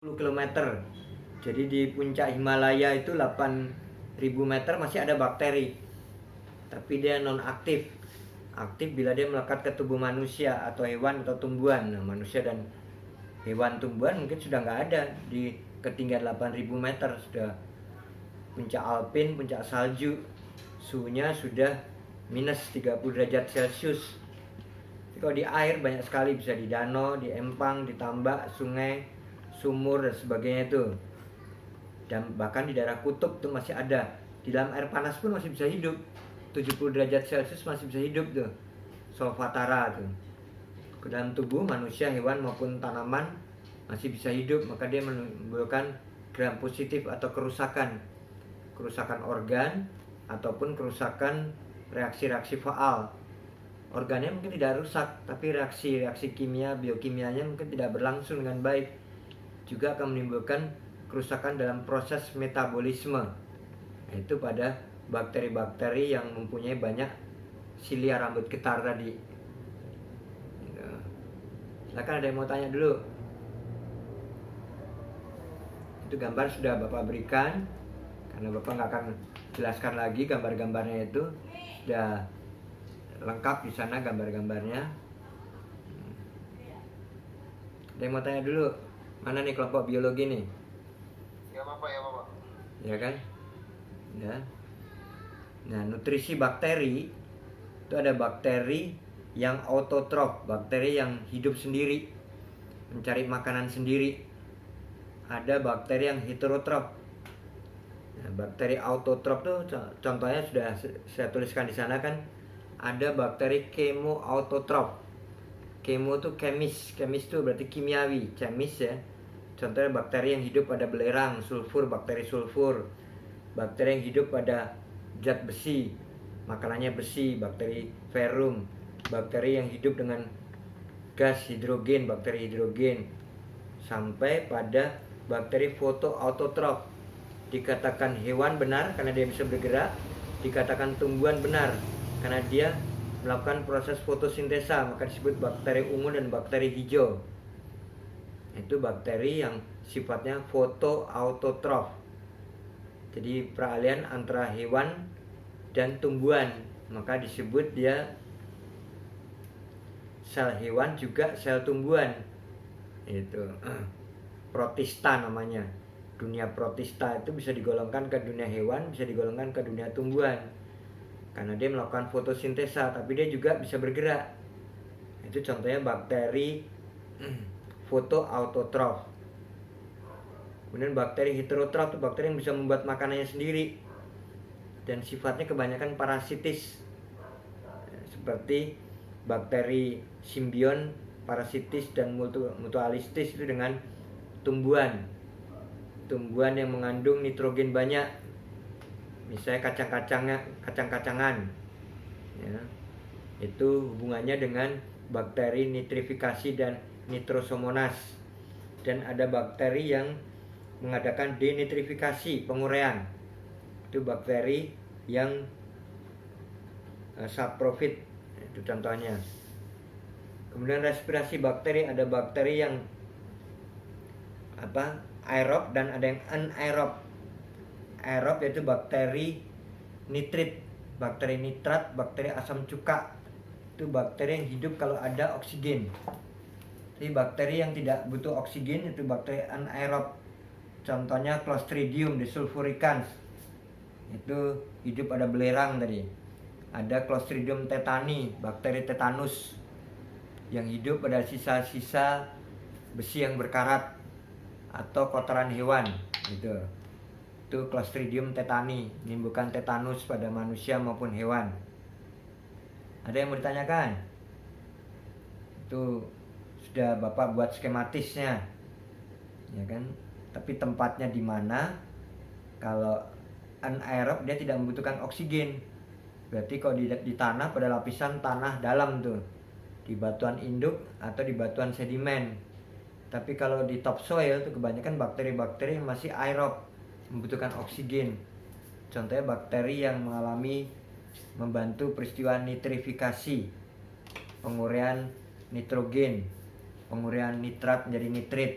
km. Jadi di puncak Himalaya itu 8.000 meter masih ada bakteri. Tapi dia non aktif. Aktif bila dia melekat ke tubuh manusia atau hewan atau tumbuhan. Nah, manusia dan hewan tumbuhan mungkin sudah nggak ada di ketinggian 8.000 meter. Sudah puncak alpin, puncak salju. Suhunya sudah minus 30 derajat Celcius. Kalau di air banyak sekali, bisa di danau, di empang, di tambak, sungai, sumur dan sebagainya itu. Dan bahkan di daerah kutub tuh masih ada. Di dalam air panas pun masih bisa hidup. 70 derajat Celcius masih bisa hidup tuh. Solvatara tuh. Ke dalam tubuh manusia, hewan maupun tanaman masih bisa hidup, maka dia menimbulkan gram positif atau kerusakan. Kerusakan organ ataupun kerusakan reaksi-reaksi faal. Organnya mungkin tidak rusak, tapi reaksi-reaksi kimia, biokimianya mungkin tidak berlangsung dengan baik. Juga akan menimbulkan kerusakan dalam proses metabolisme, yaitu pada bakteri-bakteri yang mempunyai banyak silia rambut getar tadi. Silakan, ada yang mau tanya dulu? Itu gambar sudah Bapak berikan, karena Bapak nggak akan jelaskan lagi gambar-gambarnya itu. Sudah lengkap di sana gambar-gambarnya. Ada yang mau tanya dulu? Mana nih kelompok biologi nih? Ya Bapak, ya Bapak. Ya kan? Ya. Nah, nutrisi bakteri itu ada bakteri yang autotrof, bakteri yang hidup sendiri, mencari makanan sendiri. Ada bakteri yang heterotrof. Nah, bakteri autotrof tuh contohnya sudah saya tuliskan di sana kan. Ada bakteri chemoautotrof. Chemo tuh kemis, kemis tuh berarti kimiawi, chemis ya. Contohnya bakteri yang hidup pada belerang, sulfur, bakteri sulfur. Bakteri yang hidup pada zat besi, makanannya besi, bakteri verum. Bakteri yang hidup dengan gas hidrogen, bakteri hidrogen. Sampai pada bakteri fotoautotrof. Dikatakan hewan benar karena dia bisa bergerak, dikatakan tumbuhan benar karena dia melakukan proses fotosintesa, maka disebut bakteri ungu dan bakteri hijau. Itu bakteri yang sifatnya fotoautotrof. Jadi peralihan antara hewan dan tumbuhan, maka disebut dia sel hewan juga sel tumbuhan. Itu protista namanya. Dunia protista itu bisa digolongkan ke dunia hewan, bisa digolongkan ke dunia tumbuhan. Karena dia melakukan fotosintesa, tapi dia juga bisa bergerak. Itu contohnya bakteri fotoautotrof. Kemudian bakteri heterotrof itu bakteri yang bisa membuat makanannya sendiri. Dan sifatnya kebanyakan parasitis. Seperti bakteri simbion, parasitis, dan mutualistis itu dengan tumbuhan. Tumbuhan yang mengandung nitrogen banyak. Misalnya kacang-kacangan ya, itu hubungannya dengan bakteri nitrifikasi dan nitrosomonas. Dan ada bakteri yang mengadakan denitrifikasi, penguraian. Itu bakteri yang saprofit, itu contohnya. Kemudian respirasi bakteri, ada bakteri yang aerob dan ada yang anaerob. Aerob yaitu bakteri nitrit, bakteri nitrat, bakteri asam cuka. Itu bakteri yang hidup kalau ada oksigen. Jadi bakteri yang tidak butuh oksigen itu bakteri anaerob. Contohnya Clostridium desulfuricans. Itu hidup pada belerang tadi. Ada Clostridium tetani, bakteri tetanus yang hidup pada sisa-sisa besi yang berkarat atau kotoran hewan gitu. Itu Clostridium tetani, menimbulkan tetanus pada manusia maupun hewan. Ada yang mau ditanyakan? Itu sudah Bapak buat skematisnya, ya kan? Tapi tempatnya di mana? Kalau anaerob dia tidak membutuhkan oksigen. Berarti kalau di tanah, pada lapisan tanah dalam tuh, di batuan induk atau di batuan sedimen. Tapi kalau di topsoil itu kebanyakan bakteri-bakteri yang masih aerob, membutuhkan oksigen. Contohnya bakteri yang membantu peristiwa nitrifikasi, penguraian nitrogen, penguraian nitrat menjadi nitrit.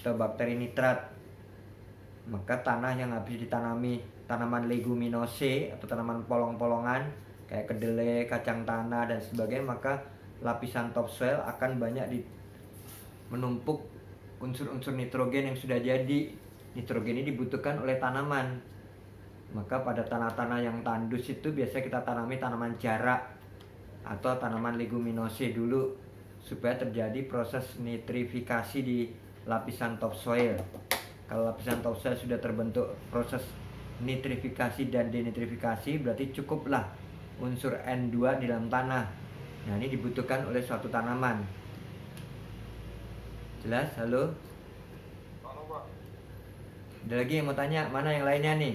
atau bakteri nitrat. Maka tanah yang habis ditanami tanaman leguminosae atau tanaman polong-polongan kayak kedelai, kacang tanah dan sebagainya, maka lapisan topsoil akan banyak menumpuk unsur-unsur nitrogen yang sudah jadi. Nitrogen ini dibutuhkan oleh tanaman. Maka pada tanah-tanah yang tandus itu biasanya kita tanami tanaman jarak atau tanaman leguminosae dulu supaya terjadi proses nitrifikasi di lapisan topsoil. Kalau lapisan topsoil sudah terbentuk proses nitrifikasi dan denitrifikasi, berarti cukuplah unsur N2 di dalam tanah. Nah, ini dibutuhkan oleh suatu tanaman. Jelas? Halo? Halo, Pak. Ada lagi yang mau tanya? Mana yang lainnya nih?